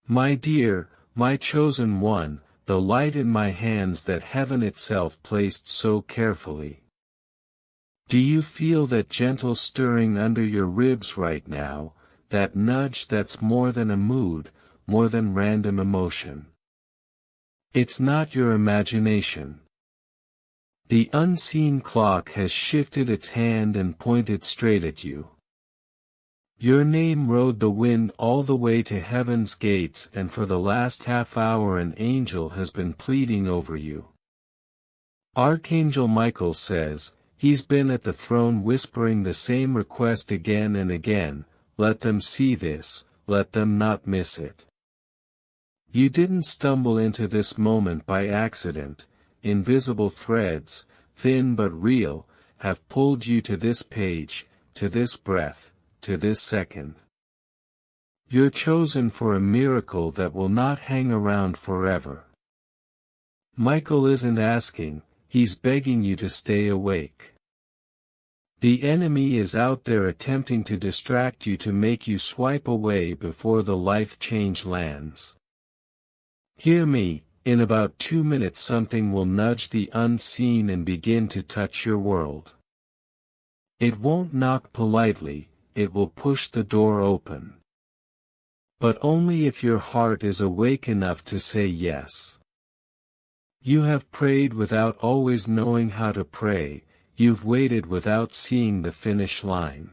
My dear, my chosen one, the light in my hands that heaven itself placed so carefully. Do you feel that gentle stirring under your ribs right now, that nudge that's more than a mood, more than random emotion? It's not your imagination. The unseen clock has shifted its hand and pointed straight at you. Your name rode the wind all the way to heaven's gates, and for the last half hour an angel has been pleading over you. Archangel Michael says, he's been at the throne whispering the same request again and again, let them see this, let them not miss it. You didn't stumble into this moment by accident. Invisible threads, thin but real, have pulled you to this page, to this breath, to this second. You're chosen for a miracle that will not hang around forever. Michael isn't asking, he's begging you to stay awake. The enemy is out there attempting to distract you, to make you swipe away before the life change lands. Hear me. In about 2 minutes something will nudge the unseen and begin to touch your world. It won't knock politely, it will push the door open. But only if your heart is awake enough to say yes. You have prayed without always knowing how to pray, you've waited without seeing the finish line.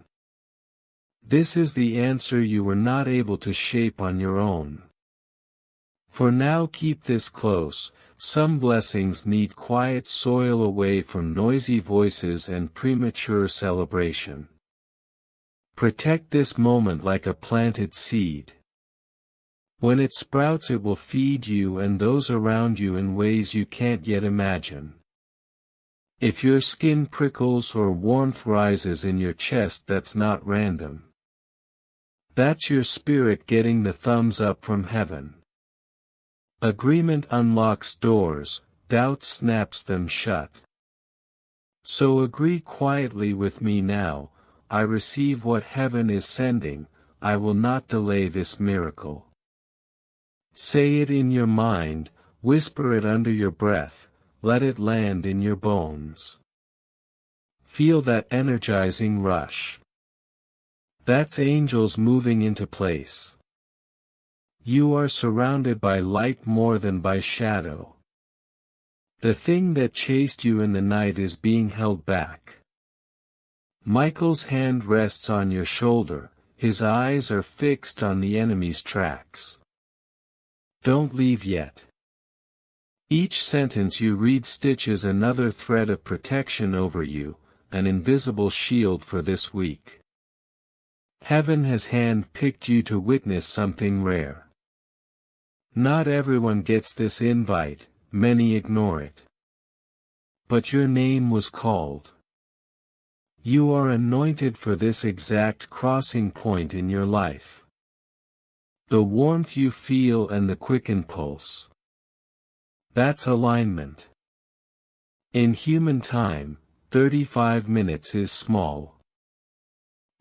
This is the answer you were not able to shape on your own. For now keep this close, some blessings need quiet soil away from noisy voices and premature celebration. Protect this moment like a planted seed. When it sprouts it will feed you and those around you in ways you can't yet imagine. If your skin prickles or warmth rises in your chest, that's not random. That's your spirit getting the thumbs up from heaven. Agreement unlocks doors, doubt snaps them shut. So agree quietly with me now, I receive what heaven is sending, I will not delay this miracle. Say it in your mind, whisper it under your breath, let it land in your bones. Feel that energizing rush. That's angels moving into place. You are surrounded by light more than by shadow. The thing that chased you in the night is being held back. Michael's hand rests on your shoulder, his eyes are fixed on the enemy's tracks. Don't leave yet. Each sentence you read stitches another thread of protection over you, an invisible shield for this week. Heaven has hand-picked you to witness something rare. Not everyone gets this invite, many ignore it. But your name was called. You are anointed for this exact crossing point in your life. The warmth you feel and the quickened pulse. That's alignment. In human time, 35 minutes is small.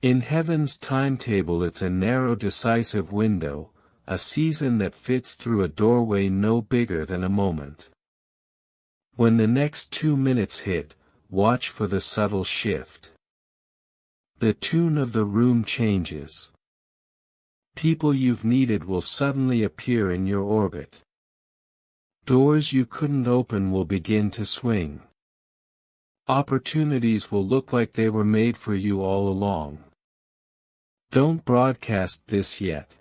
In heaven's timetable it's a narrow decisive window, a season that fits through a doorway no bigger than a moment. When the next 2 minutes hit, watch for the subtle shift. The tune of the room changes. People you've needed will suddenly appear in your orbit. Doors you couldn't open will begin to swing. Opportunities will look like they were made for you all along. Don't broadcast this yet.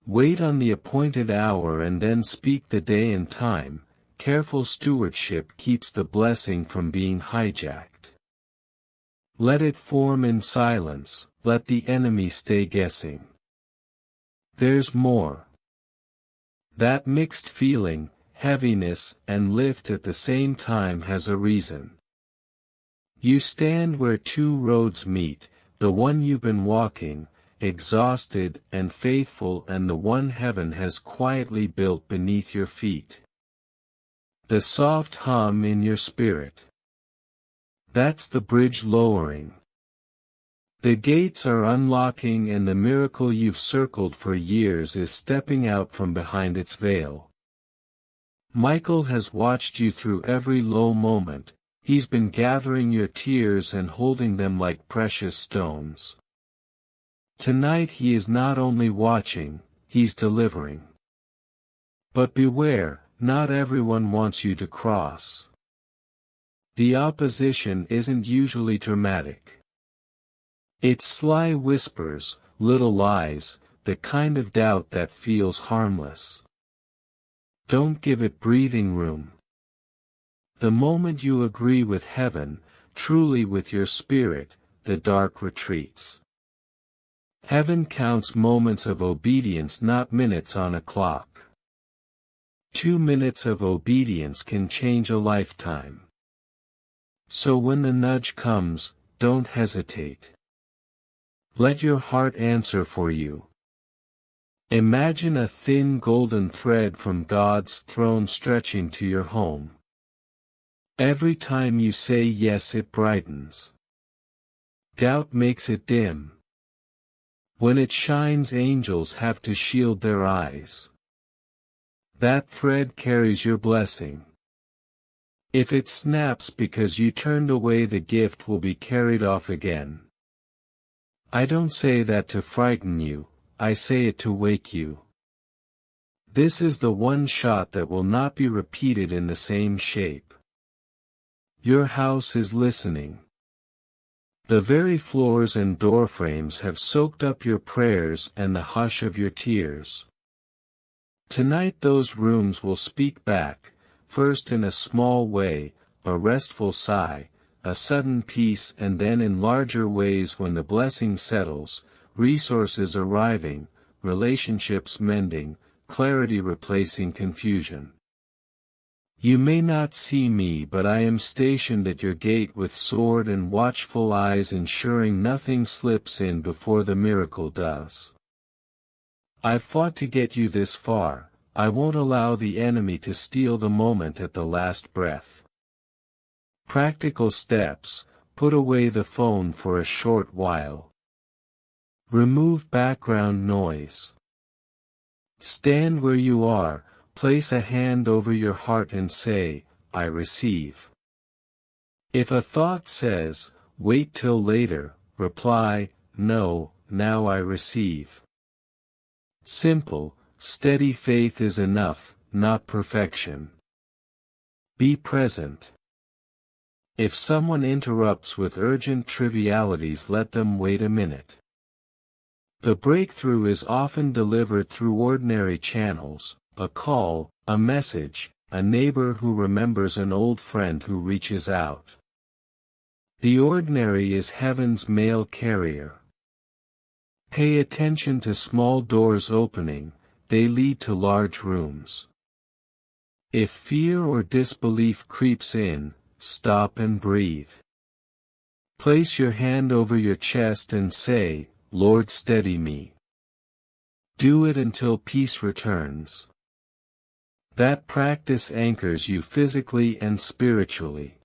Wait on the appointed hour and then speak the day and time. Careful stewardship keeps the blessing from being hijacked. Let it form in silence, let the enemy stay guessing. There's more. That mixed feeling, heaviness and lift at the same time has a reason. You stand where two roads meet, the one you've been walking, exhausted and faithful, and the one heaven has quietly built beneath your feet. The soft hum in your spirit. That's the bridge lowering. The gates are unlocking and the miracle you've circled for years is stepping out from behind its veil. Michael has watched you through every low moment, he's been gathering your tears and holding them like precious stones. Tonight he is not only watching, he's delivering. But beware, not everyone wants you to cross. The opposition isn't usually dramatic. It's sly whispers, little lies, the kind of doubt that feels harmless. Don't give it breathing room. The moment you agree with heaven, truly with your spirit, the dark retreats. Heaven counts moments of obedience, not minutes on a clock. 2 minutes of obedience can change a lifetime. So when the nudge comes, don't hesitate. Let your heart answer for you. Imagine a thin golden thread from God's throne stretching to your home. Every time you say yes, it brightens. Doubt makes it dim. When it shines, angels have to shield their eyes. That thread carries your blessing. If it snaps because you turned away, the gift will be carried off again. I don't say that to frighten you, I say it to wake you. This is the one shot that will not be repeated in the same shape. Your house is listening. The very floors and doorframes have soaked up your prayers and the hush of your tears. Tonight those rooms will speak back, first in a small way, a restful sigh, a sudden peace, and then in larger ways when the blessing settles, resources arriving, relationships mending, clarity replacing confusion. You may not see me, but I am stationed at your gate with sword and watchful eyes, ensuring nothing slips in before the miracle does. I've fought to get you this far, I won't allow the enemy to steal the moment at the last breath. Practical steps: put away the phone for a short while. Remove background noise. Stand where you are, place a hand over your heart and say, I receive. If a thought says, wait till later, reply, no, now I receive. Simple, steady faith is enough, not perfection. Be present. If someone interrupts with urgent trivialities, let them wait a minute. The breakthrough is often delivered through ordinary channels, a call, a message, a neighbor who remembers an old friend who reaches out. The ordinary is heaven's mail carrier. Pay attention to small doors opening, they lead to large rooms. If fear or disbelief creeps in, stop and breathe. Place your hand over your chest and say, Lord, steady me. Do it until peace returns. That practice anchors you physically and spiritually.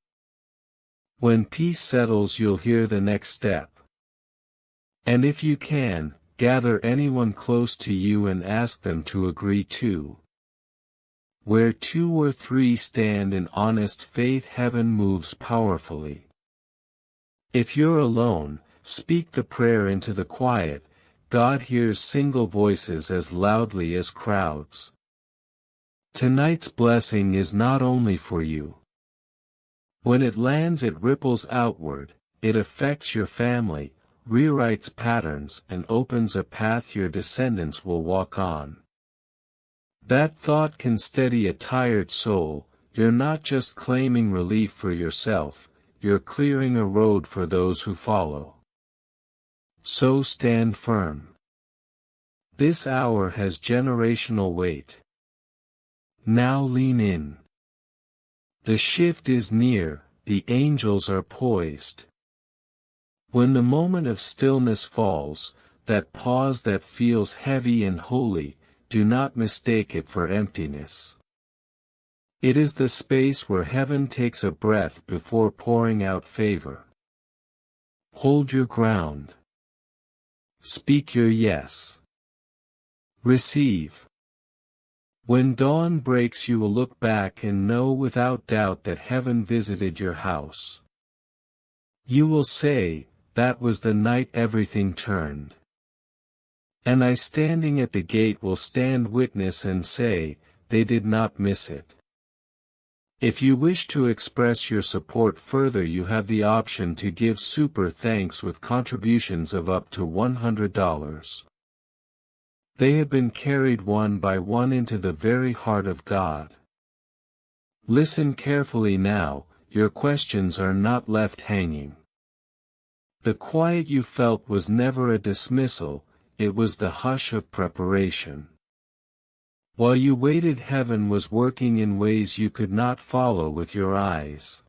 When peace settles, you'll hear the next step. And if you can, gather anyone close to you and ask them to agree too. Where 2 or 3 stand in honest faith, heaven moves powerfully. If you're alone, speak the prayer into the quiet. God hears single voices as loudly as crowds. Tonight's blessing is not only for you. When it lands, it ripples outward, it affects your family, rewrites patterns, and opens a path your descendants will walk on. That thought can steady a tired soul. You're not just claiming relief for yourself, you're clearing a road for those who follow. So stand firm. This hour has generational weight. Now lean in. The shift is near, the angels are poised. When the moment of stillness falls, that pause that feels heavy and holy, do not mistake it for emptiness. It is the space where heaven takes a breath before pouring out favor. Hold your ground. Speak your yes. Receive. When dawn breaks, you will look back and know without doubt that heaven visited your house. You will say, "That was the night everything turned." And I standing at the gate will stand witness and say, "They did not miss it." If you wish to express your support further, you have the option to give super thanks with contributions of up to $100. They have been carried one by one into the very heart of God. Listen carefully now, your questions are not left hanging. The quiet you felt was never a dismissal, it was the hush of preparation. While you waited, heaven was working in ways you could not follow with your eyes.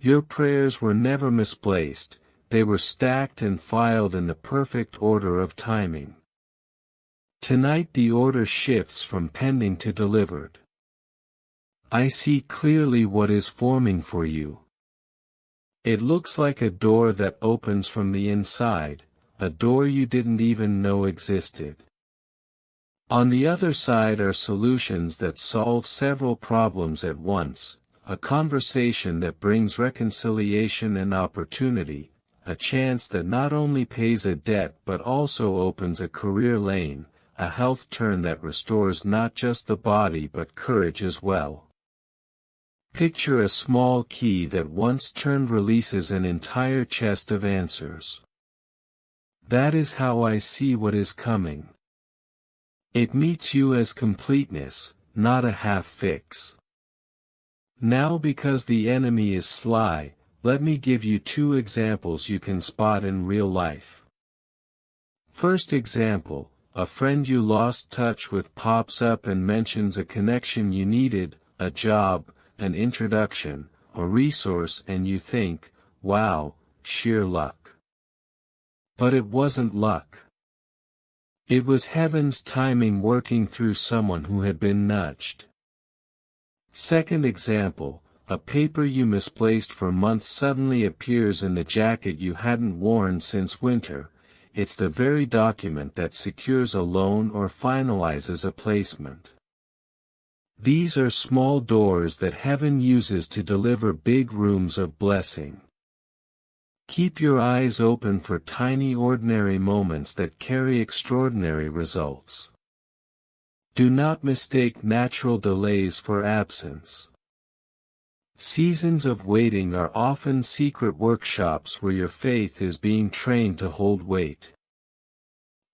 Your prayers were never misplaced, they were stacked and filed in the perfect order of timing. Tonight the order shifts from pending to delivered. I see clearly what is forming for you. It looks like a door that opens from the inside, a door you didn't even know existed. On the other side are solutions that solve several problems at once, a conversation that brings reconciliation and opportunity, a chance that not only pays a debt but also opens a career lane, a health turn that restores not just the body but courage as well. Picture a small key that once turned releases an entire chest of answers. That is how I see what is coming. It meets you as completeness, not a half-fix. Now, because the enemy is sly, let me give you two examples you can spot in real life. First example, a friend you lost touch with pops up and mentions a connection you needed, a job, an introduction, a resource, and you think, wow, sheer luck. But it wasn't luck. It was heaven's timing working through someone who had been nudged. Second example, a paper you misplaced for months suddenly appears in the jacket you hadn't worn since winter. It's the very document that secures a loan or finalizes a placement. These are small doors that heaven uses to deliver big rooms of blessing. Keep your eyes open for tiny ordinary moments that carry extraordinary results. Do not mistake natural delays for absence. Seasons of waiting are often secret workshops where your faith is being trained to hold weight.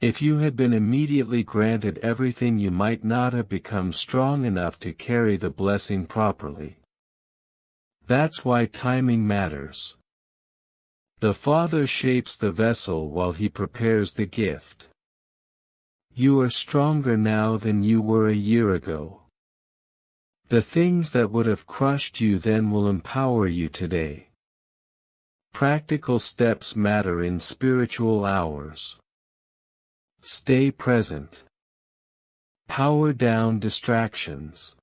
If you had been immediately granted everything, you might not have become strong enough to carry the blessing properly. That's why timing matters. The Father shapes the vessel while He prepares the gift. You are stronger now than you were a year ago. The things that would have crushed you then will empower you today. Practical steps matter in spiritual hours. Stay present. Power down distractions.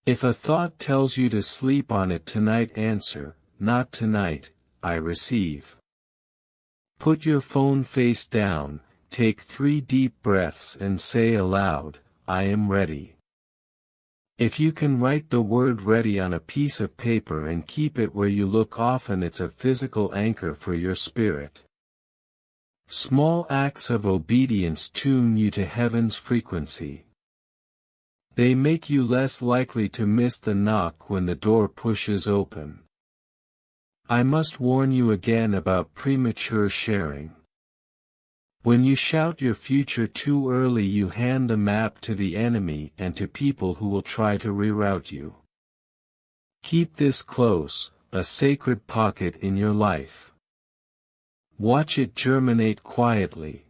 If a thought tells you to sleep on it tonight, answer, "Not tonight, I receive." Put your phone face down, take 3 deep breaths and say aloud, "I am ready." If you can write the word ready on a piece of paper and keep it where you look often, it's a physical anchor for your spirit. Small acts of obedience tune you to heaven's frequency. They make you less likely to miss the knock when the door pushes open. I must warn you again about premature sharing. When you shout your future too early, you hand the map to the enemy and to people who will try to reroute you. Keep this close, a sacred pocket in your life. Watch it germinate quietly.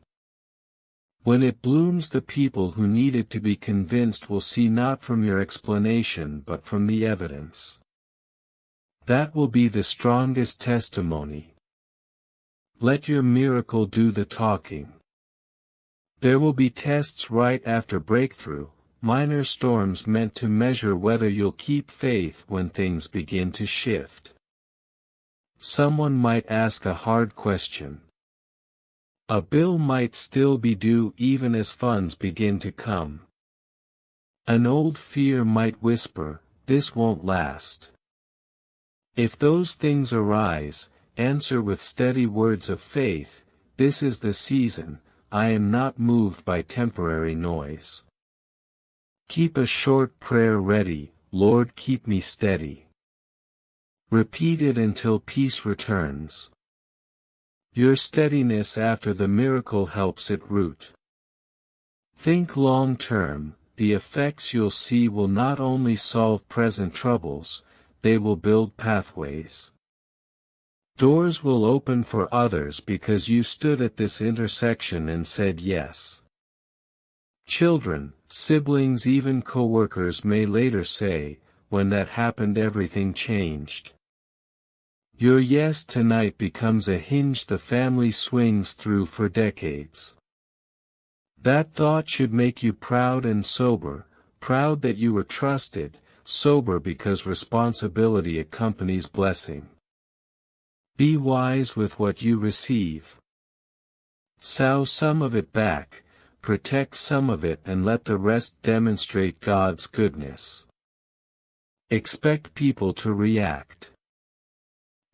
When it blooms, the people who need it to be convinced will see not from your explanation but from the evidence. That will be the strongest testimony. Let your miracle do the talking. There will be tests right after breakthrough, minor storms meant to measure whether you'll keep faith when things begin to shift. Someone might ask a hard question. A bill might still be due even as funds begin to come. An old fear might whisper, "This won't last." If those things arise, answer with steady words of faith, "This is the season, I am not moved by temporary noise." Keep a short prayer ready, "Lord, keep me steady." Repeat it until peace returns. Your steadiness after the miracle helps it root. Think long term, the effects you'll see will not only solve present troubles, they will build pathways. Doors will open for others because you stood at this intersection and said yes. Children, siblings, even coworkers may later say, "When that happened, everything changed." Your yes tonight becomes a hinge the family swings through for decades. That thought should make you proud and sober, proud that you were trusted, sober because responsibility accompanies blessing. Be wise with what you receive. Sow some of it back, protect some of it, and let the rest demonstrate God's goodness. Expect people to react.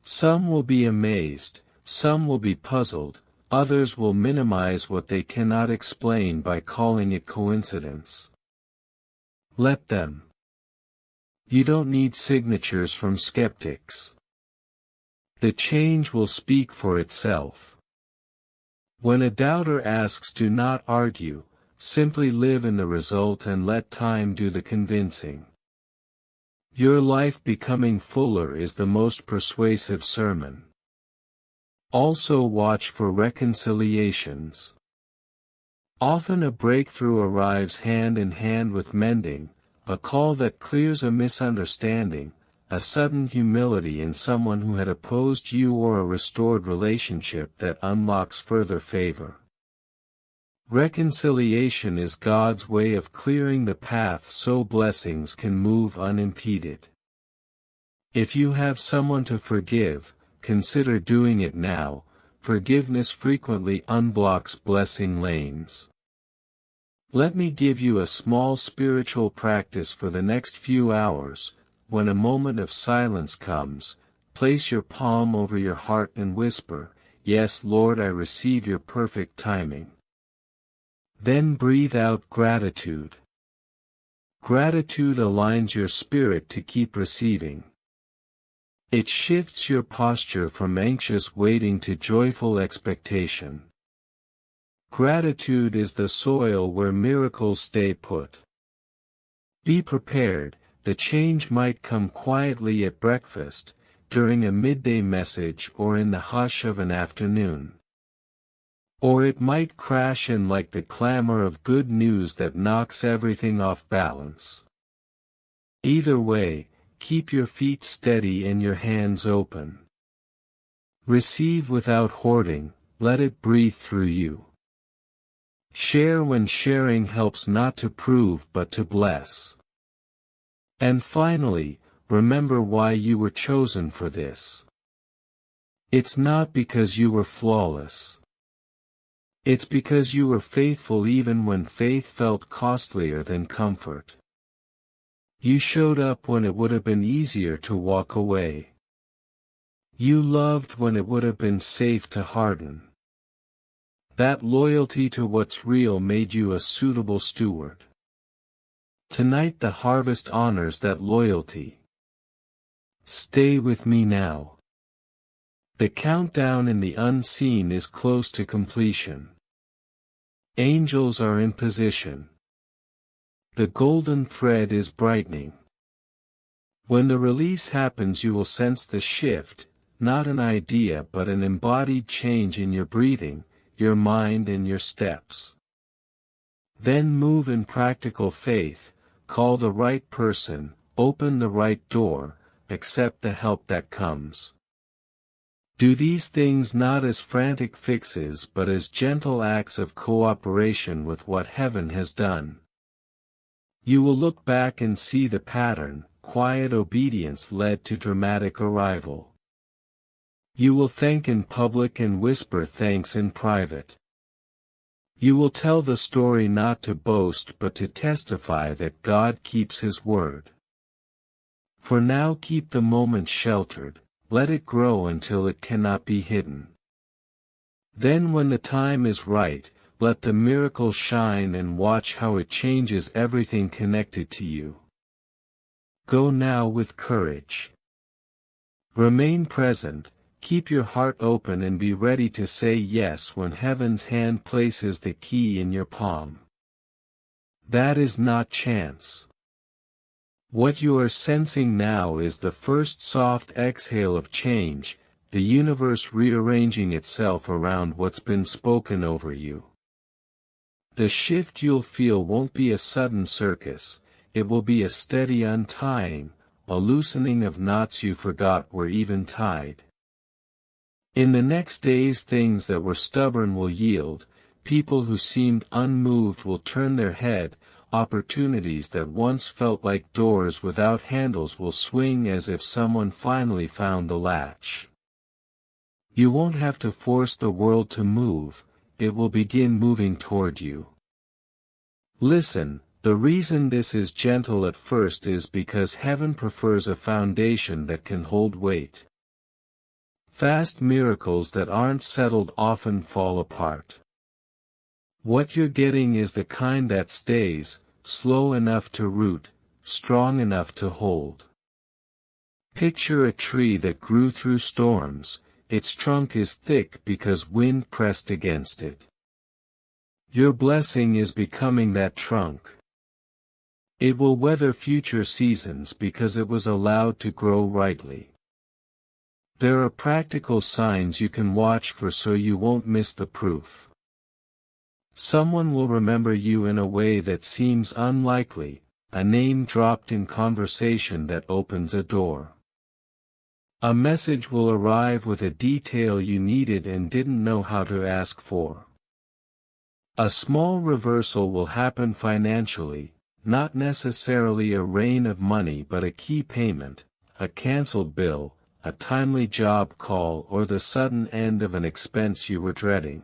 Some will be amazed, some will be puzzled, others will minimize what they cannot explain by calling it coincidence. Let them. You don't need signatures from skeptics. The change will speak for itself. When a doubter asks, do not argue, simply live in the result and let time do the convincing. Your life becoming fuller is the most persuasive sermon. Also watch for reconciliations. Often a breakthrough arrives hand in hand with mending, a call that clears a misunderstanding, a sudden humility in someone who had opposed you, or a restored relationship that unlocks further favor. Reconciliation is God's way of clearing the path so blessings can move unimpeded. If you have someone to forgive, consider doing it now. Forgiveness frequently unblocks blessing lanes. Let me give you a small spiritual practice for the next few hours. When a moment of silence comes, place your palm over your heart and whisper, "Yes, Lord, I receive your perfect timing." Then breathe out gratitude. Gratitude aligns your spirit to keep receiving. It shifts your posture from anxious waiting to joyful expectation. Gratitude is the soil where miracles stay put. Be prepared, the change might come quietly at breakfast, during a midday message, or in the hush of an afternoon. Or it might crash in like the clamor of good news that knocks everything off balance. Either way, keep your feet steady and your hands open. Receive without hoarding, let it breathe through you. Share when sharing helps not to prove but to bless. And finally, remember why you were chosen for this. It's not because you were flawless. It's because you were faithful even when faith felt costlier than comfort. You showed up when it would have been easier to walk away. You loved when it would have been safe to harden. That loyalty to what's real made you a suitable steward. Tonight the harvest honors that loyalty. Stay with me now. The countdown in the unseen is close to completion. Angels are in position. The golden thread is brightening. When the release happens, you will sense the shift, not an idea but an embodied change in your breathing, your mind and your steps. Then move in practical faith, call the right person, open the right door, accept the help that comes. Do these things not as frantic fixes but as gentle acts of cooperation with what heaven has done. You will look back and see the pattern. Quiet obedience led to dramatic arrival. You will thank in public and whisper thanks in private. You will tell the story not to boast but to testify that God keeps His word. For now keep the moment sheltered, let it grow until it cannot be hidden. Then when the time is right, let the miracle shine and watch how it changes everything connected to you. Go now with courage. Remain present, keep your heart open and be ready to say yes when heaven's hand places the key in your palm. That is not chance. What you are sensing now is the first soft exhale of change, the universe rearranging itself around what's been spoken over you. The shift you'll feel won't be a sudden circus, it will be a steady untying, a loosening of knots you forgot were even tied. In the next days things that were stubborn will yield, people who seemed unmoved will turn their head, opportunities that once felt like doors without handles will swing as if someone finally found the latch. You won't have to force the world to move, it will begin moving toward you. Listen, the reason this is gentle at first is because heaven prefers a foundation that can hold weight. Fast miracles that aren't settled often fall apart. What you're getting is the kind that stays, slow enough to root, strong enough to hold. Picture a tree that grew through storms, its trunk is thick because wind pressed against it. Your blessing is becoming that trunk. It will weather future seasons because it was allowed to grow rightly. There are practical signs you can watch for so you won't miss the proof. Someone will remember you in a way that seems unlikely, a name dropped in conversation that opens a door. A message will arrive with a detail you needed and didn't know how to ask for. A small reversal will happen financially, not necessarily a rain of money but a key payment, a cancelled bill, a timely job call or the sudden end of an expense you were dreading.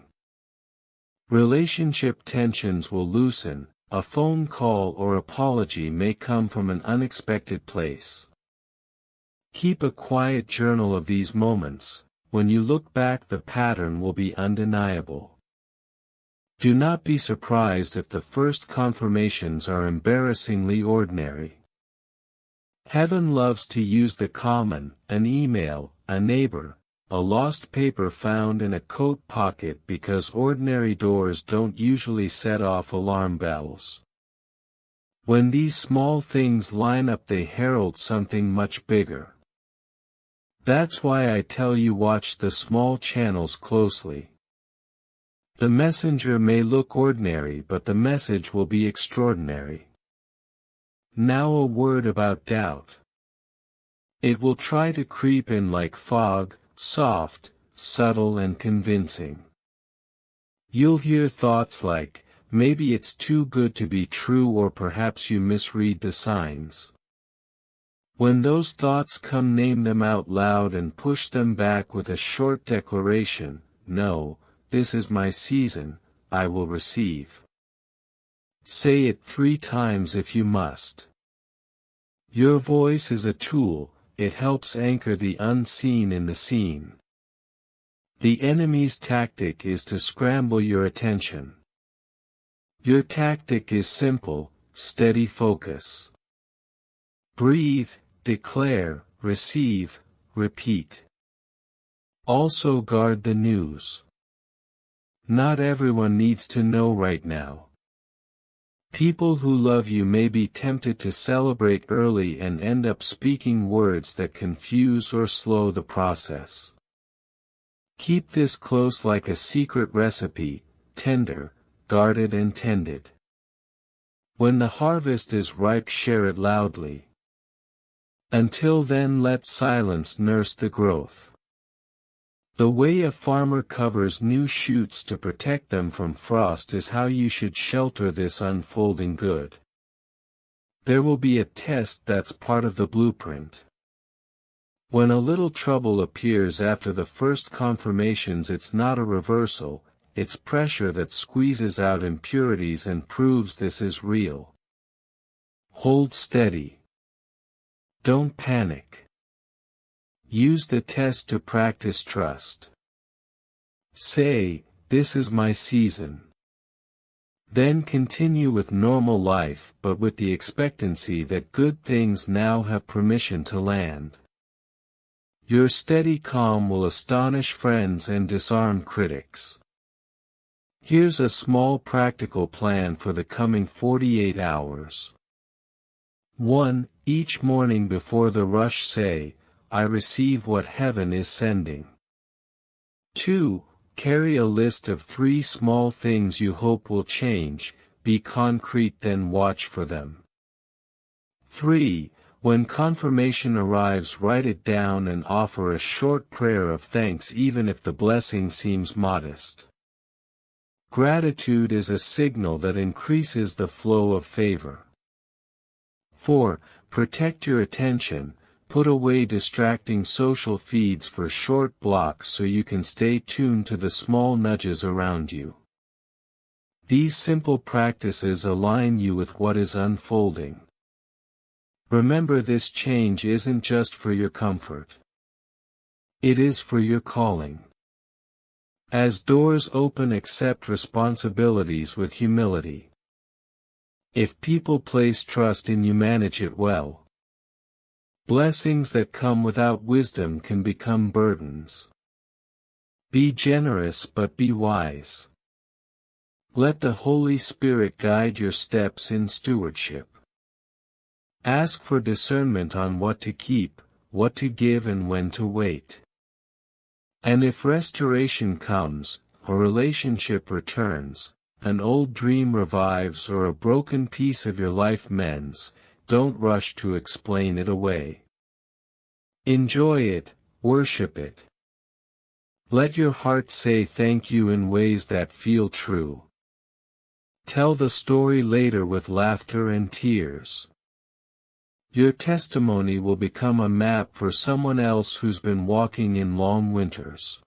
Relationship tensions will loosen, a phone call or apology may come from an unexpected place. Keep a quiet journal of these moments, when you look back the pattern will be undeniable. Do not be surprised if the first confirmations are embarrassingly ordinary. Heaven loves to use the common, an email, a neighbor, a lost paper found in a coat pocket because ordinary doors don't usually set off alarm bells. When these small things line up they herald something much bigger. That's why I tell you watch the small channels closely. The messenger may look ordinary but the message will be extraordinary. Now a word about doubt. It will try to creep in like fog, soft, subtle and convincing. You'll hear thoughts like, maybe it's too good to be true or perhaps you misread the signs. When those thoughts come name them out loud and push them back with a short declaration, no, this is my season, I will receive. Say it 3 times if you must. Your voice is a tool, it helps anchor the unseen in the seen. The enemy's tactic is to scramble your attention. Your tactic is simple, steady focus. Breathe, declare, receive, repeat. Also guard the news. Not everyone needs to know right now. People who love you may be tempted to celebrate early and end up speaking words that confuse or slow the process. Keep this close like a secret recipe, tender, guarded and tended. When the harvest is ripe share it loudly. Until then let silence nurse the growth. The way a farmer covers new shoots to protect them from frost is how you should shelter this unfolding good. There will be a test that's part of the blueprint. When a little trouble appears after the first confirmations it's not a reversal, it's pressure that squeezes out impurities and proves this is real. Hold steady. Don't panic. Use the test to practice trust. Say, "This is my season." Then continue with normal life, but with the expectancy that good things now have permission to land. Your steady calm will astonish friends and disarm critics. Here's a small practical plan for the coming 48 hours. 1. Each morning before the rush say, "I receive what heaven is sending." 2. Carry a list of 3 small things you hope will change, be concrete then watch for them. 3. When confirmation arrives write it down and offer a short prayer of thanks even if the blessing seems modest. Gratitude is a signal that increases the flow of favor. 4. Protect your attention. Put away distracting social feeds for short blocks so you can stay tuned to the small nudges around you. These simple practices align you with what is unfolding. Remember, this change isn't just for your comfort. It is for your calling. As doors open, accept responsibilities with humility. If people place trust in you, manage it well. Blessings that come without wisdom can become burdens. Be generous but be wise. Let the Holy Spirit guide your steps in stewardship. Ask for discernment on what to keep, what to give and when to wait. And if restoration comes, a relationship returns, an old dream revives or a broken piece of your life mends, don't rush to explain it away. Enjoy it, worship it. Let your heart say thank you in ways that feel true. Tell the story later with laughter and tears. Your testimony will become a map for someone else who's been walking in long winters.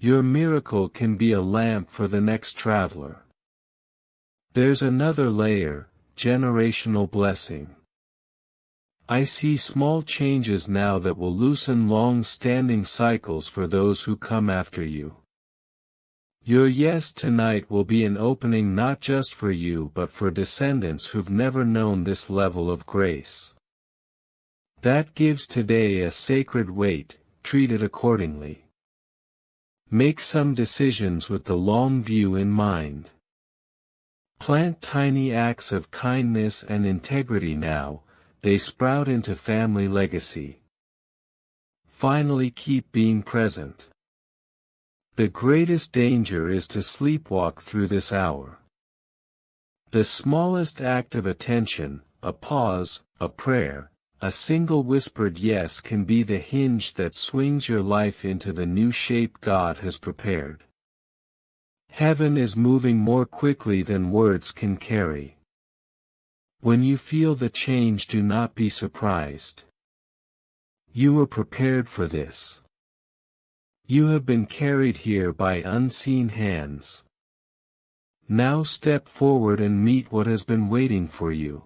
Your miracle can be a lamp for the next traveler. There's another layer, generational blessing. I see small changes now that will loosen long-standing cycles for those who come after you. Your yes tonight will be an opening not just for you but for descendants who've never known this level of grace. That gives today a sacred weight, treat it accordingly. Make some decisions with the long view in mind. Plant tiny acts of kindness and integrity now, they sprout into family legacy. Finally, keep being present. The greatest danger is to sleepwalk through this hour. The smallest act of attention, a pause, a prayer, a single whispered yes can be the hinge that swings your life into the new shape God has prepared. Heaven is moving more quickly than words can carry. When you feel the change, do not be surprised. You were prepared for this. You have been carried here by unseen hands. Now step forward and meet what has been waiting for you.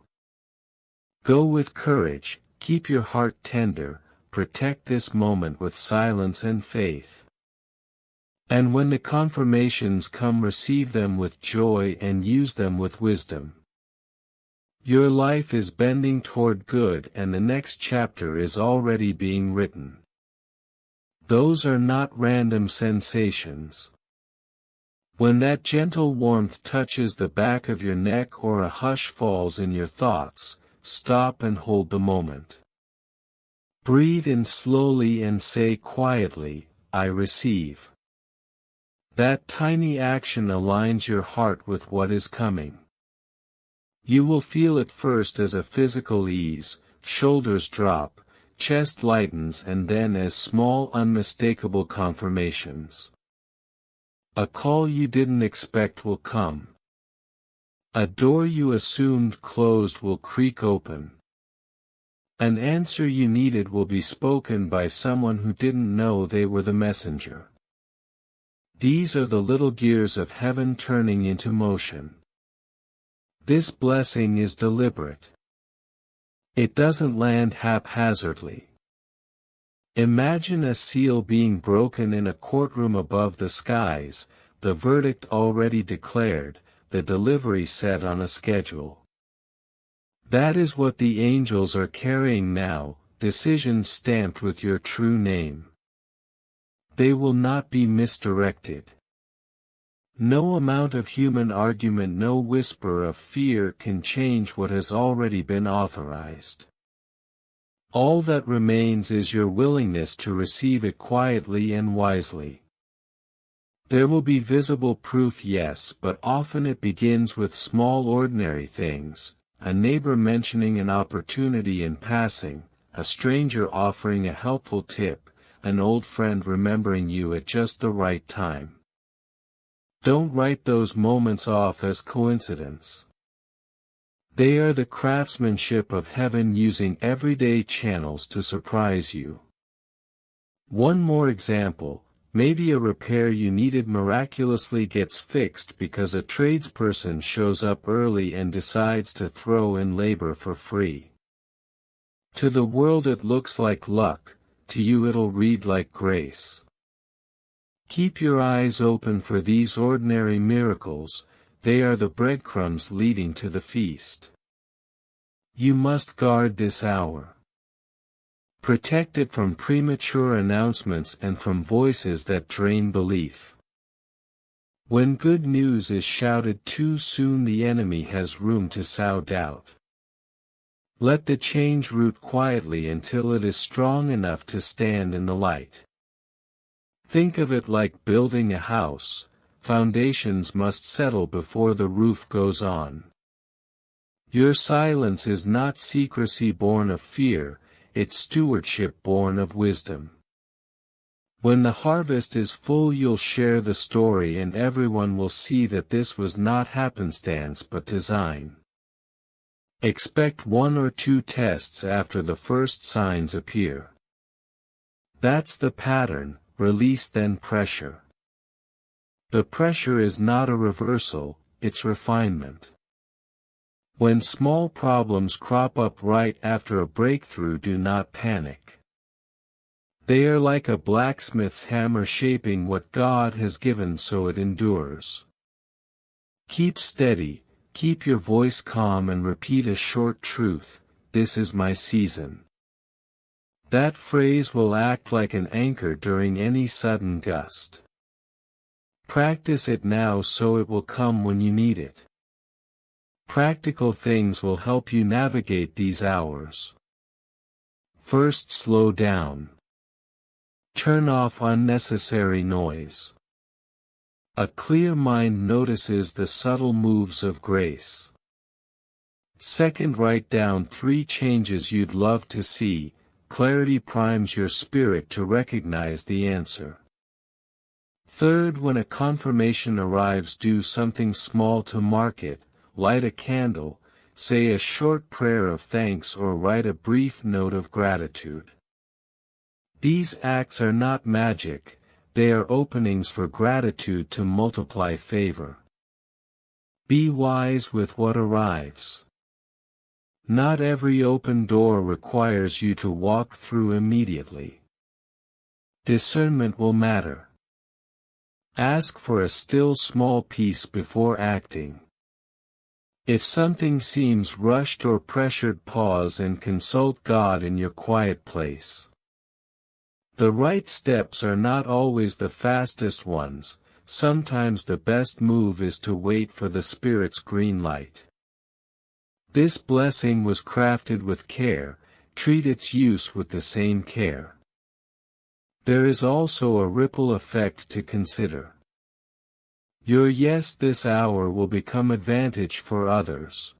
Go with courage, keep your heart tender, protect this moment with silence and faith. And when the confirmations come, receive them with joy and use them with wisdom. Your life is bending toward good and the next chapter is already being written. Those are not random sensations. When that gentle warmth touches the back of your neck or a hush falls in your thoughts, stop and hold the moment. Breathe in slowly and say quietly, "I receive." That tiny action aligns your heart with what is coming. You will feel it first as a physical ease, shoulders drop, chest lightens, and then as small unmistakable confirmations. A call you didn't expect will come. A door you assumed closed will creak open. An answer you needed will be spoken by someone who didn't know they were the messenger. These are the little gears of heaven turning into motion. This blessing is deliberate. It doesn't land haphazardly. Imagine a seal being broken in a courtroom above the skies, the verdict already declared, the delivery set on a schedule. That is what the angels are carrying now, decisions stamped with your true name. They will not be misdirected. No amount of human argument, no whisper of fear can change what has already been authorized. All that remains is your willingness to receive it quietly and wisely. There will be visible proof, yes, but often it begins with small ordinary things, a neighbor mentioning an opportunity in passing, a stranger offering a helpful tip, an old friend remembering you at just the right time. Don't write those moments off as coincidence. They are the craftsmanship of heaven using everyday channels to surprise you. One more example, maybe a repair you needed miraculously gets fixed because a tradesperson shows up early and decides to throw in labor for free. To the world it looks like luck, to you it'll read like grace. Keep your eyes open for these ordinary miracles, they are the breadcrumbs leading to the feast. You must guard this hour. Protect it from premature announcements and from voices that drain belief. When good news is shouted too soon, the enemy has room to sow doubt. Let the change root quietly until it is strong enough to stand in the light. Think of it like building a house, foundations must settle before the roof goes on. Your silence is not secrecy born of fear, it's stewardship born of wisdom. When the harvest is full, you'll share the story and everyone will see that this was not happenstance but design. Expect 1 or 2 tests after the first signs appear. That's the pattern, release then pressure. The pressure is not a reversal, it's refinement. When small problems crop up right after a breakthrough, do not panic. They are like a blacksmith's hammer shaping what God has given so it endures. Keep steady, keep your voice calm and repeat a short truth, this is my season. That phrase will act like an anchor during any sudden gust. Practice it now so it will come when you need it. Practical things will help you navigate these hours. First, slow down. Turn off unnecessary noise. A clear mind notices the subtle moves of grace. Second, write down 3 changes you'd love to see. Clarity primes your spirit to recognize the answer. Third, when a confirmation arrives, do something small to mark it. Light a candle, say a short prayer of thanks or write a brief note of gratitude. These acts are not magic, they are openings for gratitude to multiply favor. Be wise with what arrives. Not every open door requires you to walk through immediately. Discernment will matter. Ask for a still small peace before acting. If something seems rushed or pressured, pause and consult God in your quiet place. The right steps are not always the fastest ones, sometimes the best move is to wait for the Spirit's green light. This blessing was crafted with care, treat its use with the same care. There is also a ripple effect to consider. Your yes this hour will become advantage for others.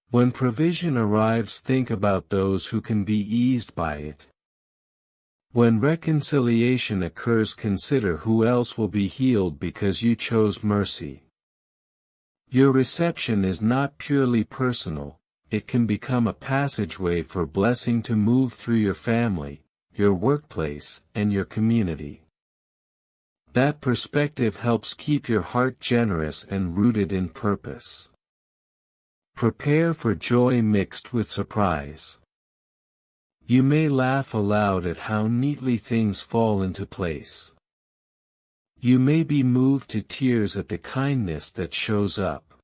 When provision arrives, think about those who can be eased by it. When reconciliation occurs, consider who else will be healed because you chose mercy. Your reception is not purely personal, it can become a passageway for blessing to move through your family, your workplace, and your community. That perspective helps keep your heart generous and rooted in purpose. Prepare for joy mixed with surprise. You may laugh aloud at how neatly things fall into place. You may be moved to tears at the kindness that shows up.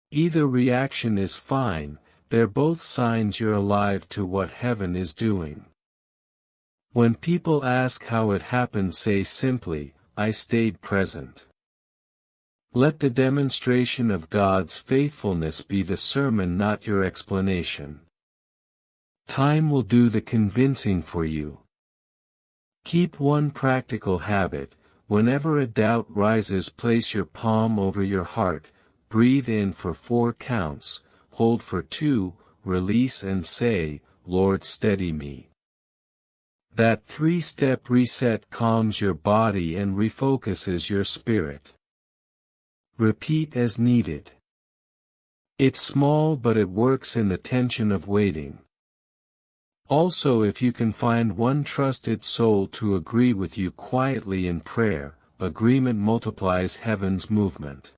Either reaction is fine, they're both signs you're alive to what heaven is doing. When people ask how it happened, say simply, I stayed present. Let the demonstration of God's faithfulness be the sermon, not your explanation. Time will do the convincing for you. Keep one practical habit: whenever a doubt rises, place your palm over your heart, breathe in for 4 counts, hold for 2, release and say, Lord, steady me. That 3-step reset calms your body and refocuses your spirit. Repeat as needed. It's small, but it works in the tension of waiting. Also, if you can find one trusted soul to agree with you quietly in prayer, agreement multiplies heaven's movement.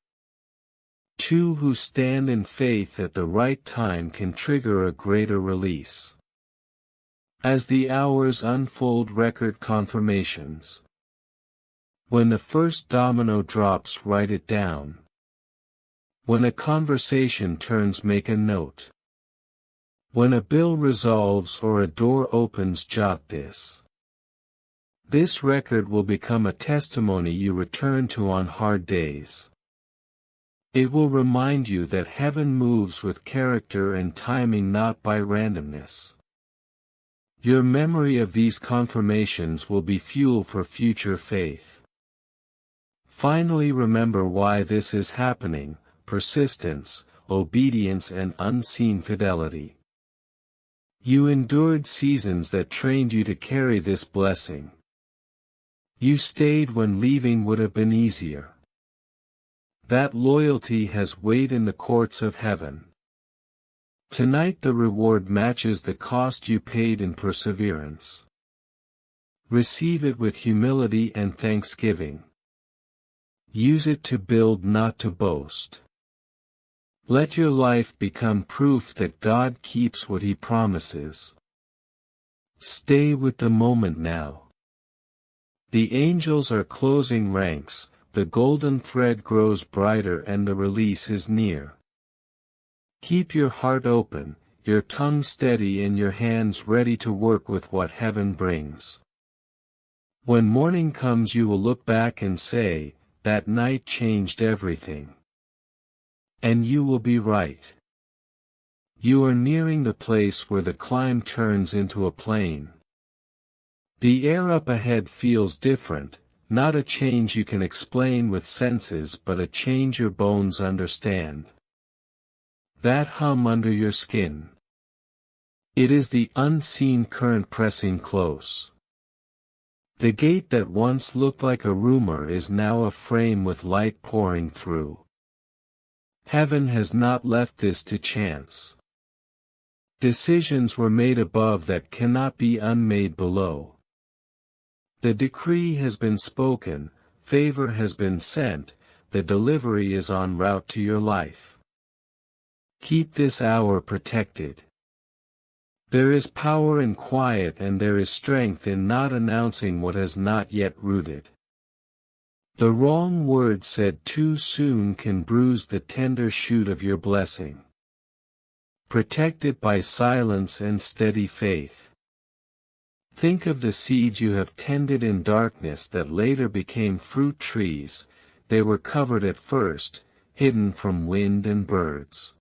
2 who stand in faith at the right time can trigger a greater release. As the hours unfold, record confirmations. When the first domino drops, write it down. When a conversation turns, make a note. When a bill resolves or a door opens, jot this. This record will become a testimony you return to on hard days. It will remind you that heaven moves with character and timing, not by randomness. Your memory of these confirmations will be fuel for future faith. Finally, remember why this is happening: persistence, obedience, and unseen fidelity. You endured seasons that trained you to carry this blessing. You stayed when leaving would have been easier. That loyalty has weight in the courts of heaven. Tonight the reward matches the cost you paid in perseverance. Receive it with humility and thanksgiving. Use it to build, not to boast. Let your life become proof that God keeps what He promises. Stay with the moment now. The angels are closing ranks, the golden thread grows brighter, and the release is near. Keep your heart open, your tongue steady, and your hands ready to work with what heaven brings. When morning comes, you will look back and say, that night changed everything. And you will be right. You are nearing the place where the climb turns into a plain. The air up ahead feels different, not a change you can explain with senses, but a change your bones understand. That hum under your skin. It is the unseen current pressing close. The gate that once looked like a rumor is now a frame with light pouring through. Heaven has not left this to chance. Decisions were made above that cannot be unmade below. The decree has been spoken, favor has been sent, the delivery is en route to your life. Keep this hour protected. There is power in quiet, and there is strength in not announcing what has not yet rooted. The wrong word said too soon can bruise the tender shoot of your blessing. Protect it by silence and steady faith. Think of the seeds you have tended in darkness that later became fruit trees. They were covered at first, hidden from wind and birds.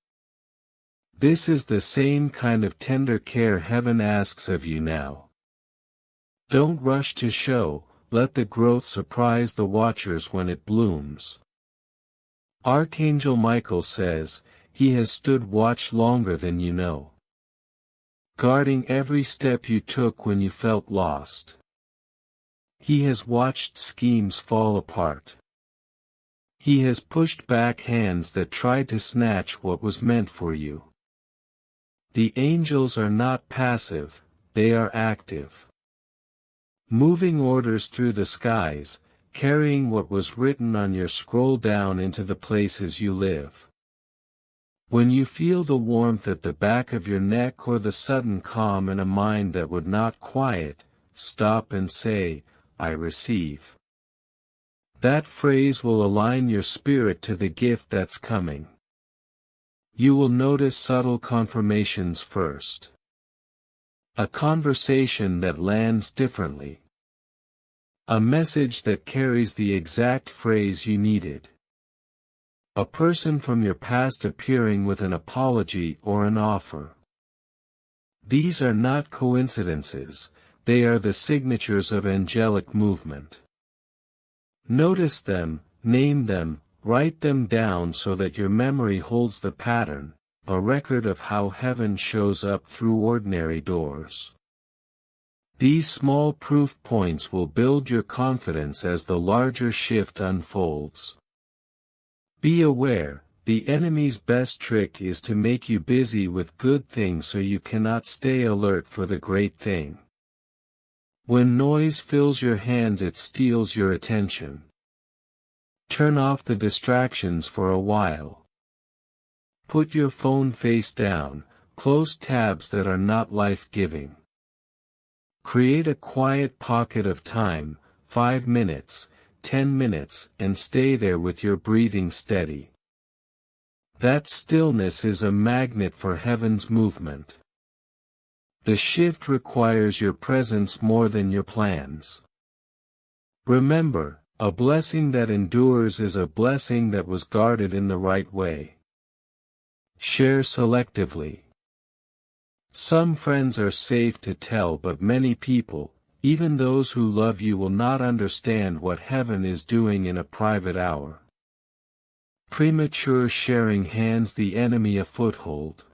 This is the same kind of tender care heaven asks of you now. Don't rush to show, let the growth surprise the watchers when it blooms. Archangel Michael says, he has stood watch longer than you know. Guarding every step you took when you felt lost. He has watched schemes fall apart. He has pushed back hands that tried to snatch what was meant for you. The angels are not passive, they are active. Moving orders through the skies, carrying what was written on your scroll down into the places you live. When you feel the warmth at the back of your neck or the sudden calm in a mind that would not quiet, stop and say, "I receive." That phrase will align your spirit to the gift that's coming. You will notice subtle confirmations first. A conversation that lands differently. A message that carries the exact phrase you needed. A person from your past appearing with an apology or an offer. These are not coincidences, they are the signatures of angelic movement. Notice them, name them, write them down so that your memory holds the pattern, a record of how heaven shows up through ordinary doors. These small proof points will build your confidence as the larger shift unfolds. Be aware, the enemy's best trick is to make you busy with good things so you cannot stay alert for the great thing. When noise fills your hands, it steals your attention. Turn off the distractions for a while. Put your phone face down, close tabs that are not life-giving. Create a quiet pocket of time, 5 minutes, 10 minutes, and stay there with your breathing steady. That stillness is a magnet for heaven's movement. The shift requires your presence more than your plans. Remember, a blessing that endures is a blessing that was guarded in the right way. Share selectively. Some friends are safe to tell, but many people, even those who love you, will not understand what heaven is doing in a private hour. Premature sharing hands the enemy a foothold.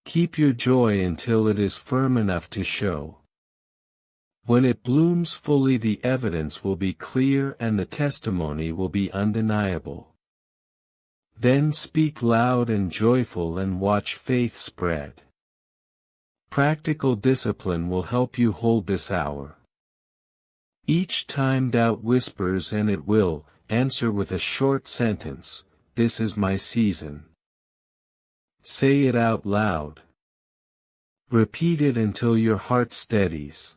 Keep your joy until it is firm enough to show. When it blooms fully, the evidence will be clear and the testimony will be undeniable. Then speak loud and joyful and watch faith spread. Practical discipline will help you hold this hour. Each time doubt whispers, and it will, answer with a short sentence, "This is my season." Say it out loud. Repeat it until your heart steadies.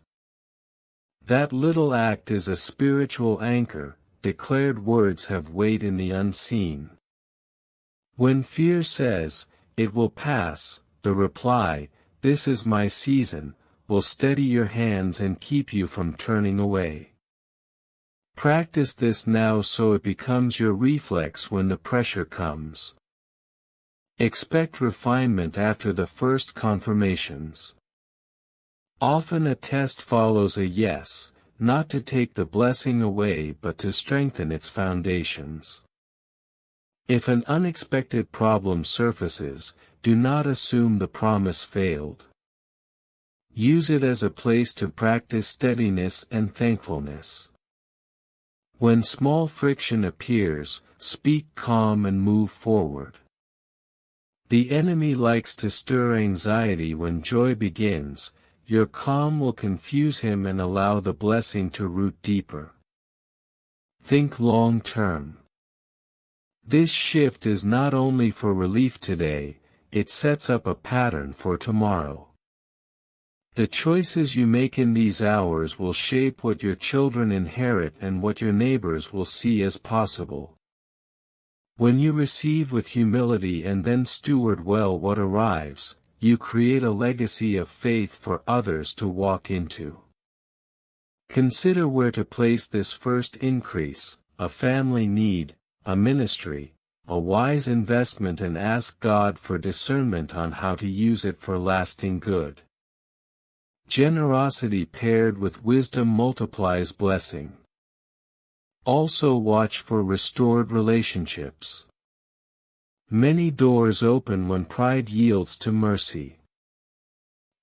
That little act is a spiritual anchor. Declared words have weight in the unseen. When fear says, "It will pass," the reply, "This is my season," will steady your hands and keep you from turning away. Practice this now so it becomes your reflex when the pressure comes. Expect refinement after the first confirmations. Often a test follows a yes, not to take the blessing away but to strengthen its foundations. If an unexpected problem surfaces, do not assume the promise failed. Use it as a place to practice steadiness and thankfulness. When small friction appears, speak calm and move forward. The enemy likes to stir anxiety when joy begins. Your calm will confuse him and allow the blessing to root deeper. Think long term. This shift is not only for relief today, it sets up a pattern for tomorrow. The choices you make in these hours will shape what your children inherit and what your neighbors will see as possible. When you receive with humility and then steward well what arrives, you create a legacy of faith for others to walk into. Consider where to place this first increase: a family need, a ministry, a wise investment, and ask God for discernment on how to use it for lasting good. Generosity paired with wisdom multiplies blessing. Also watch for restored relationships. Many doors open when pride yields to mercy.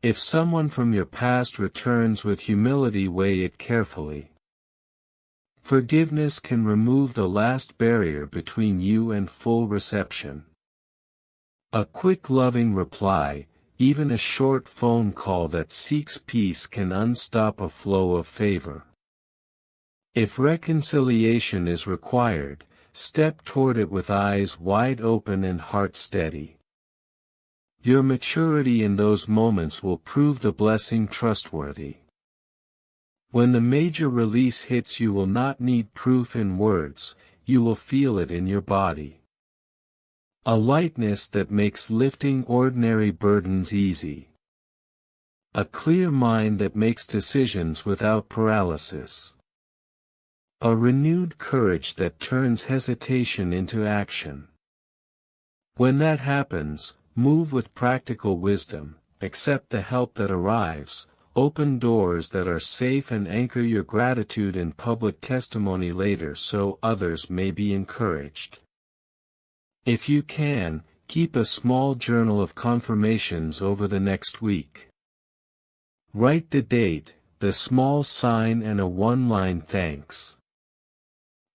If someone from your past returns with humility, weigh it carefully. Forgiveness can remove the last barrier between you and full reception. A quick loving reply, even a short phone call that seeks peace, can unstop a flow of favor. If reconciliation is required, step toward it with eyes wide open and heart steady. Your maturity in those moments will prove the blessing trustworthy. When the major release hits, you will not need proof in words, you will feel it in your body. A lightness that makes lifting ordinary burdens easy. A clear mind that makes decisions without paralysis. A renewed courage that turns hesitation into action. When that happens, move with practical wisdom, accept the help that arrives, open doors that are safe, and anchor your gratitude in public testimony later so others may be encouraged. If you can, keep a small journal of confirmations over the next week. Write the date, the small sign, and a one-line thanks.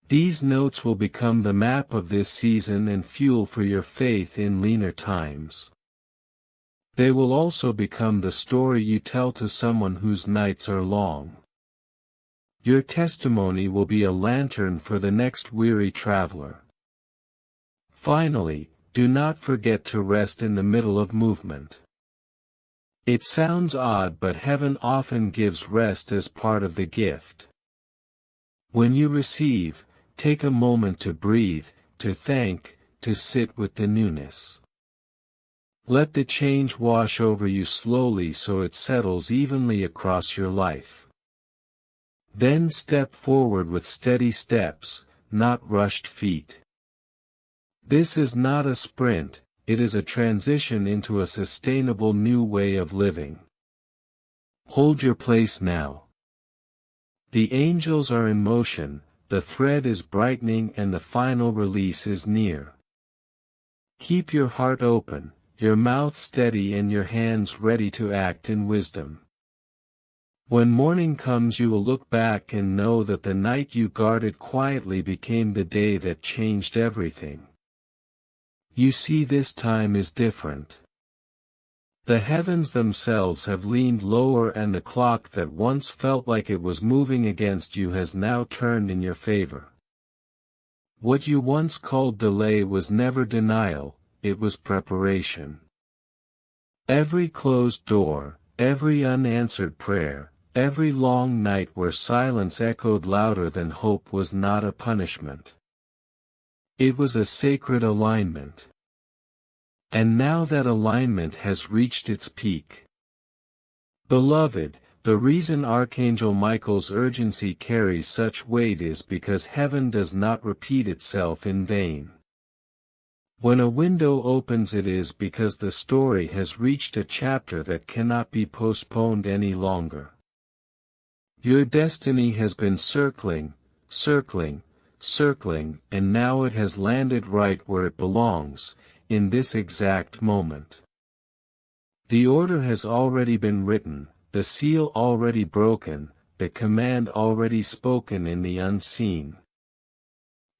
These notes will become the map of this season and fuel for your faith in leaner times. They will also become the story you tell to someone whose nights are long. Your testimony will be a lantern for the next weary traveler. Finally, do not forget to rest in the middle of movement. It sounds odd, but heaven often gives rest as part of the gift. When you receive, take a moment to breathe, to thank, to sit with the newness. Let the change wash over you slowly so it settles evenly across your life. Then step forward with steady steps, not rushed feet. This is not a sprint, it is a transition into a sustainable new way of living. Hold your place now. The angels are in motion, the thread is brightening, and the final release is near. Keep your heart open, your mouth steady, and your hands ready to act in wisdom. When morning comes, you will look back and know that the night you guarded quietly became the day that changed everything. You see, this time is different. The heavens themselves have leaned lower, and the clock that once felt like it was moving against you has now turned in your favor. What you once called delay was never denial, it was preparation. Every closed door, every unanswered prayer, every long night where silence echoed louder than hope was not a punishment. It was a sacred alignment. And now that alignment has reached its peak. Beloved, the reason Archangel Michael's urgency carries such weight is because heaven does not repeat itself in vain. When a window opens, it is because the story has reached a chapter that cannot be postponed any longer. Your destiny has been circling, circling, circling, and now it has landed right where it belongs, in this exact moment. The order has already been written, the seal already broken, the command already spoken in the unseen.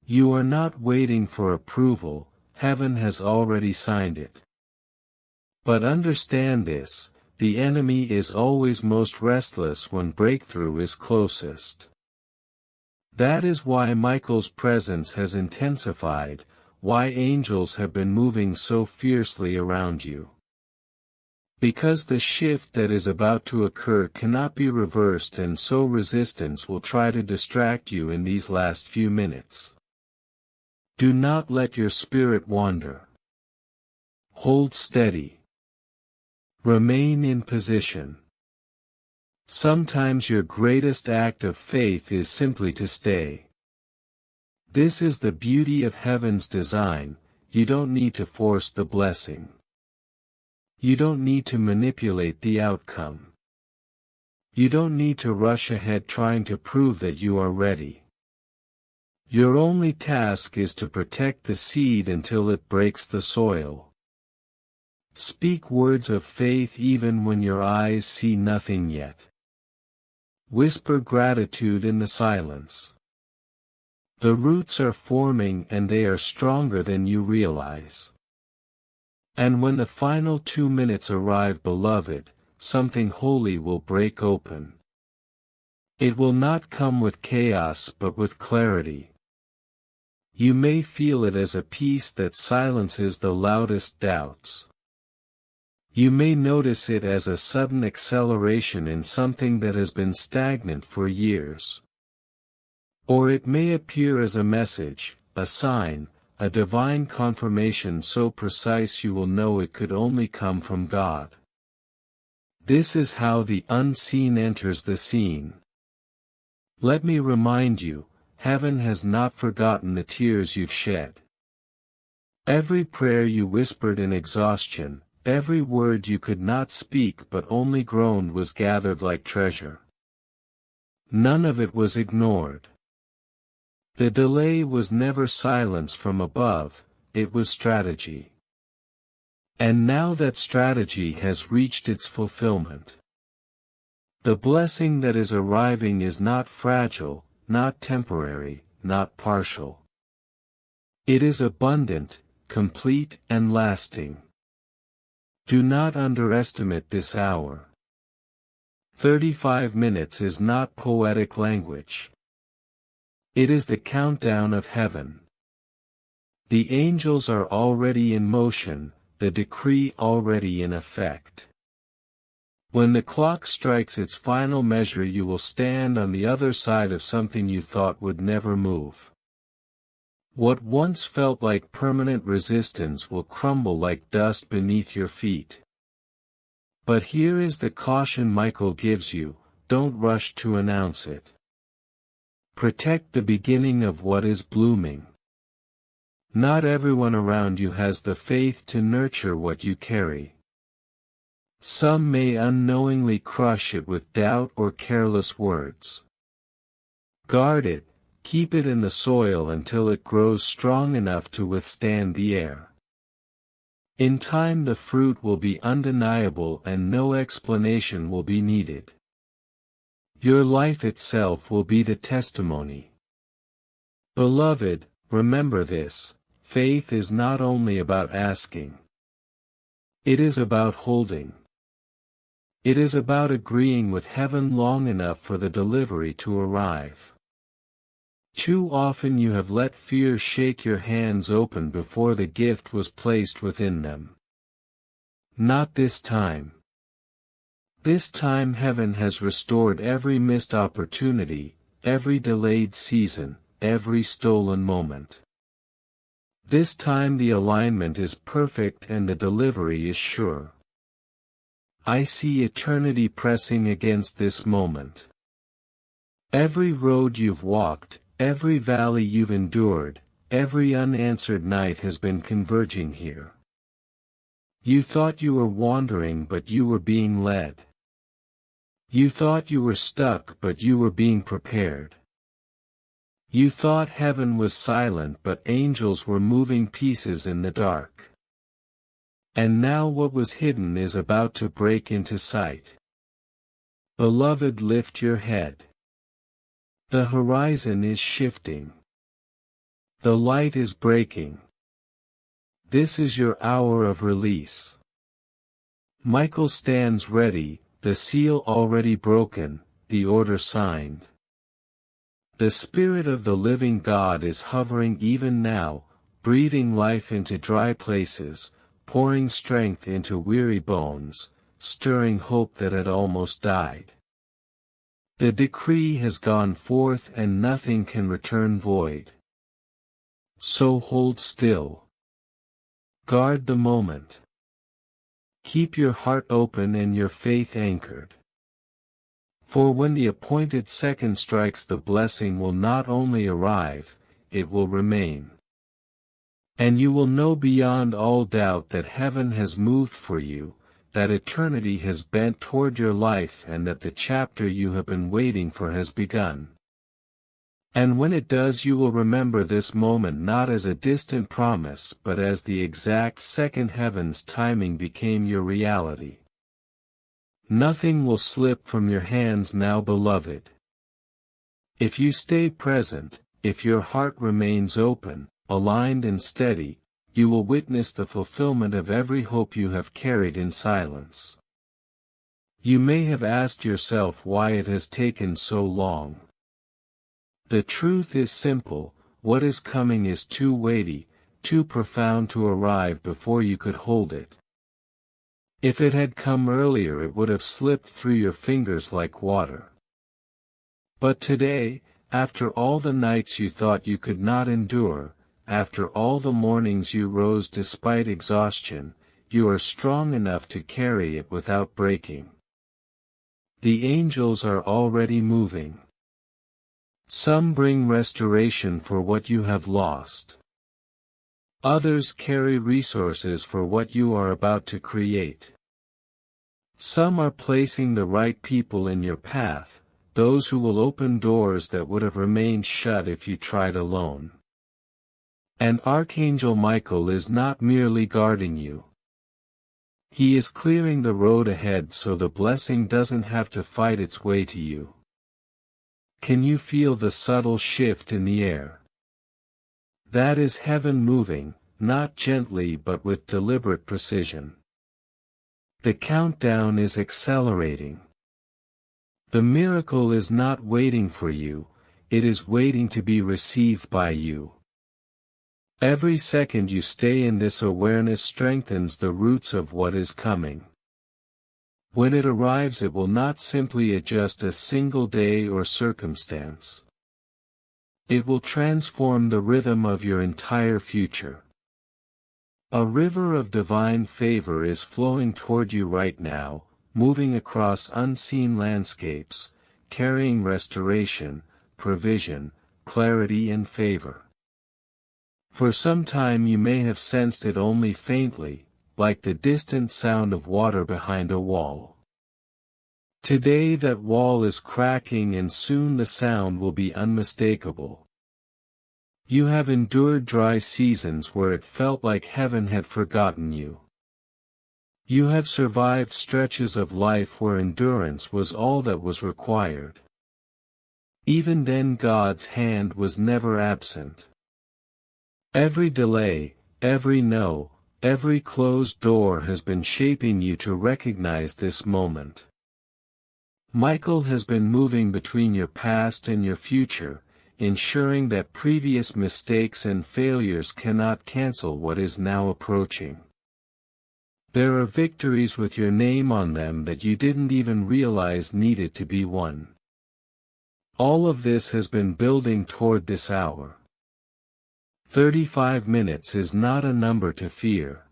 You are not waiting for approval, heaven has already signed it. But understand this, the enemy is always most restless when breakthrough is closest. That is why Michael's presence has intensified, why angels have been moving so fiercely around you. Because the shift that is about to occur cannot be reversed, and so resistance will try to distract you in these last few minutes. Do not let your spirit wander. Hold steady. Remain in position. Sometimes your greatest act of faith is simply to stay. This is the beauty of heaven's design, you don't need to force the blessing. You don't need to manipulate the outcome. You don't need to rush ahead trying to prove that you are ready. Your only task is to protect the seed until it breaks the soil. Speak words of faith even when your eyes see nothing yet. Whisper gratitude in the silence. The roots are forming, and they are stronger than you realize. And when the final 2 minutes arrive, beloved, something holy will break open. It will not come with chaos but with clarity. You may feel it as a peace that silences the loudest doubts. You may notice it as a sudden acceleration in something that has been stagnant for years. Or it may appear as a message, a sign, a divine confirmation so precise you will know it could only come from God. This is how the unseen enters the scene. Let me remind you, heaven has not forgotten the tears you've shed. Every prayer you whispered in exhaustion, every word you could not speak but only groaned was gathered like treasure. None of it was ignored. The delay was never silence from above, it was strategy. And now that strategy has reached its fulfillment. The blessing that is arriving is not fragile, not temporary, not partial. It is abundant, complete and lasting. Do not underestimate this hour. 35 minutes is not poetic language. It is the countdown of heaven. The angels are already in motion, the decree already in effect. When the clock strikes its final measure you will stand on the other side of something you thought would never move. What once felt like permanent resistance will crumble like dust beneath your feet. But here is the caution Michael gives you, don't rush to announce it. Protect the beginning of what is blooming. Not everyone around you has the faith to nurture what you carry. Some may unknowingly crush it with doubt or careless words. Guard it, keep it in the soil until it grows strong enough to withstand the air. In time the fruit will be undeniable and no explanation will be needed. Your life itself will be the testimony. Beloved, remember this, faith is not only about asking. It is about holding. It is about agreeing with heaven long enough for the delivery to arrive. Too often you have let fear shake your hands open before the gift was placed within them. Not this time. This time heaven has restored every missed opportunity, every delayed season, every stolen moment. This time the alignment is perfect and the delivery is sure. I see eternity pressing against this moment. Every road you've walked, every valley you've endured, every unanswered night has been converging here. You thought you were wandering but you were being led. You thought you were stuck but you were being prepared. You thought heaven was silent but angels were moving pieces in the dark. And now what was hidden is about to break into sight. Beloved, lift your head. The horizon is shifting. The light is breaking. This is your hour of release. Michael stands ready, the seal already broken, the order signed. The Spirit of the living God is hovering even now, breathing life into dry places, pouring strength into weary bones, stirring hope that had almost died. The decree has gone forth and nothing can return void. So hold still. Guard the moment. Keep your heart open and your faith anchored. For when the appointed second strikes the blessing will not only arrive, it will remain. And you will know beyond all doubt that heaven has moved for you, that eternity has bent toward your life and that the chapter you have been waiting for has begun. And when it does you will remember this moment not as a distant promise but as the exact second heaven's timing became your reality. Nothing will slip from your hands now, beloved. If you stay present, if your heart remains open, aligned and steady, you will witness the fulfillment of every hope you have carried in silence. You may have asked yourself why it has taken so long. The truth is simple: what is coming is too weighty, too profound to arrive before you could hold it. If it had come earlier, it would have slipped through your fingers like water. But today, after all the nights you thought you could not endure, after all the mornings you rose despite exhaustion, you are strong enough to carry it without breaking. The angels are already moving. Some bring restoration for what you have lost. Others carry resources for what you are about to create. Some are placing the right people in your path, those who will open doors that would have remained shut if you tried alone. And Archangel Michael is not merely guarding you. He is clearing the road ahead so the blessing doesn't have to fight its way to you. Can you feel the subtle shift in the air? That is heaven moving, not gently but with deliberate precision. The countdown is accelerating. The miracle is not waiting for you, it is waiting to be received by you. Every second you stay in this awareness strengthens the roots of what is coming. When it arrives, it will not simply adjust a single day or circumstance. It will transform the rhythm of your entire future. A river of divine favor is flowing toward you right now, moving across unseen landscapes, carrying restoration, provision, clarity and favor. For some time you may have sensed it only faintly, like the distant sound of water behind a wall. Today that wall is cracking and soon the sound will be unmistakable. You have endured dry seasons where it felt like heaven had forgotten you. You have survived stretches of life where endurance was all that was required. Even then God's hand was never absent. Every delay, every no, every closed door has been shaping you to recognize this moment. Michael has been moving between your past and your future, ensuring that previous mistakes and failures cannot cancel what is now approaching. There are victories with your name on them that you didn't even realize needed to be won. All of this has been building toward this hour. 35 minutes is not a number to fear.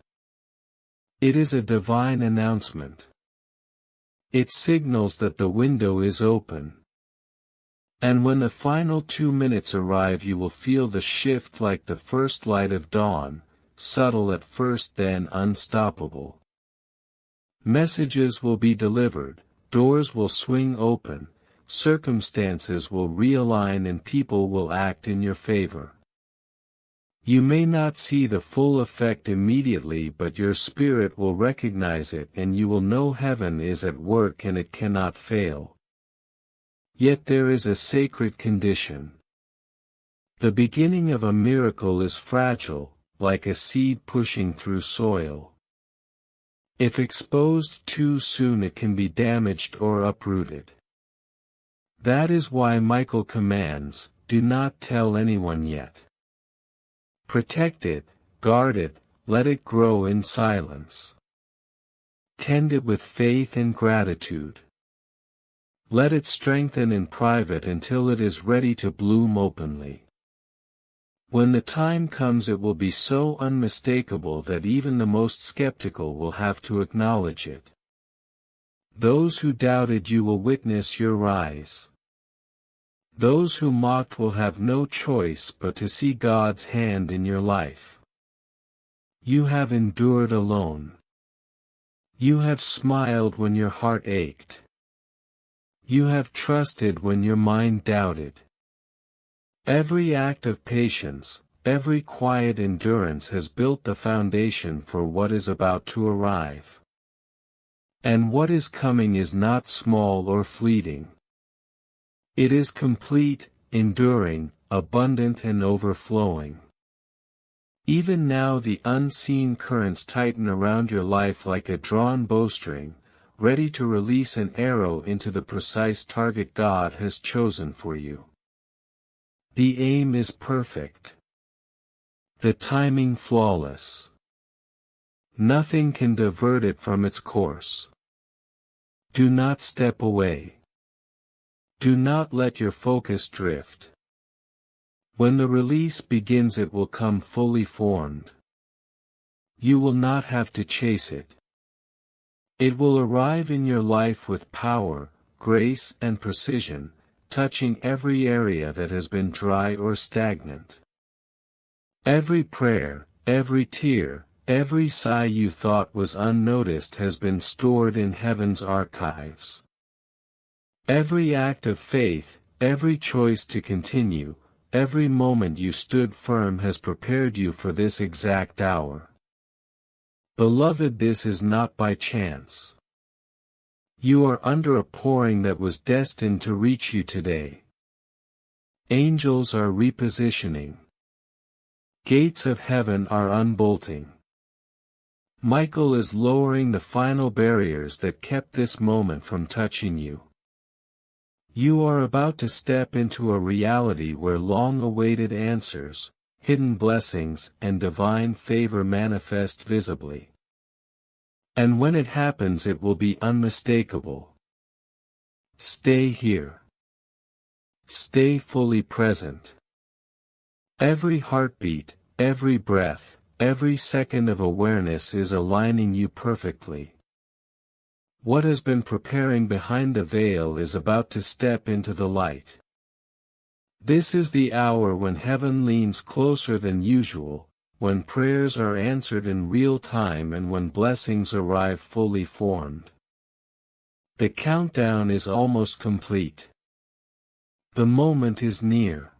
It is a divine announcement. It signals that the window is open. And when the final 2 minutes arrive, you will feel the shift like the first light of dawn, subtle at first then unstoppable. Messages will be delivered, doors will swing open, circumstances will realign and people will act in your favor. You may not see the full effect immediately, but your spirit will recognize it and you will know heaven is at work and it cannot fail. Yet there is a sacred condition. The beginning of a miracle is fragile, like a seed pushing through soil. If exposed too soon, it can be damaged or uprooted. That is why Michael commands, do not tell anyone yet. Protect it, guard it, let it grow in silence. Tend it with faith and gratitude. Let it strengthen in private until it is ready to bloom openly. When the time comes, it will be so unmistakable that even the most skeptical will have to acknowledge it. Those who doubted you will witness your rise. Those who mocked will have no choice but to see God's hand in your life. You have endured alone. You have smiled when your heart ached. You have trusted when your mind doubted. Every act of patience, every quiet endurance has built the foundation for what is about to arrive. And what is coming is not small or fleeting. It is complete, enduring, abundant and overflowing. Even now the unseen currents tighten around your life like a drawn bowstring, ready to release an arrow into the precise target God has chosen for you. The aim is perfect. The timing flawless. Nothing can divert it from its course. Do not step away. Do not let your focus drift. When the release begins, it will come fully formed. You will not have to chase it. It will arrive in your life with power, grace and precision, touching every area that has been dry or stagnant. Every prayer, every tear, every sigh you thought was unnoticed has been stored in heaven's archives. Every act of faith, every choice to continue, every moment you stood firm has prepared you for this exact hour. Beloved, this is not by chance. You are under a pouring that was destined to reach you today. Angels are repositioning. Gates of heaven are unbolting. Michael is lowering the final barriers that kept this moment from touching you. You are about to step into a reality where long-awaited answers, hidden blessings, and divine favor manifest visibly. And when it happens, it will be unmistakable. Stay here. Stay fully present. Every heartbeat, every breath, every second of awareness is aligning you perfectly. What has been preparing behind the veil is about to step into the light. This is the hour when heaven leans closer than usual, when prayers are answered in real time and when blessings arrive fully formed. The countdown is almost complete. The moment is near.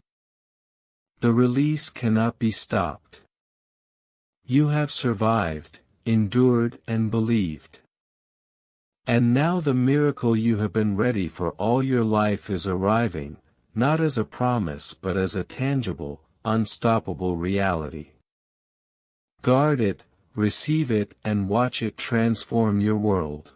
The release cannot be stopped. You have survived, endured and believed. And now the miracle you have been ready for all your life is arriving, not as a promise but as a tangible, unstoppable reality. Guard it, receive it and watch it transform your world.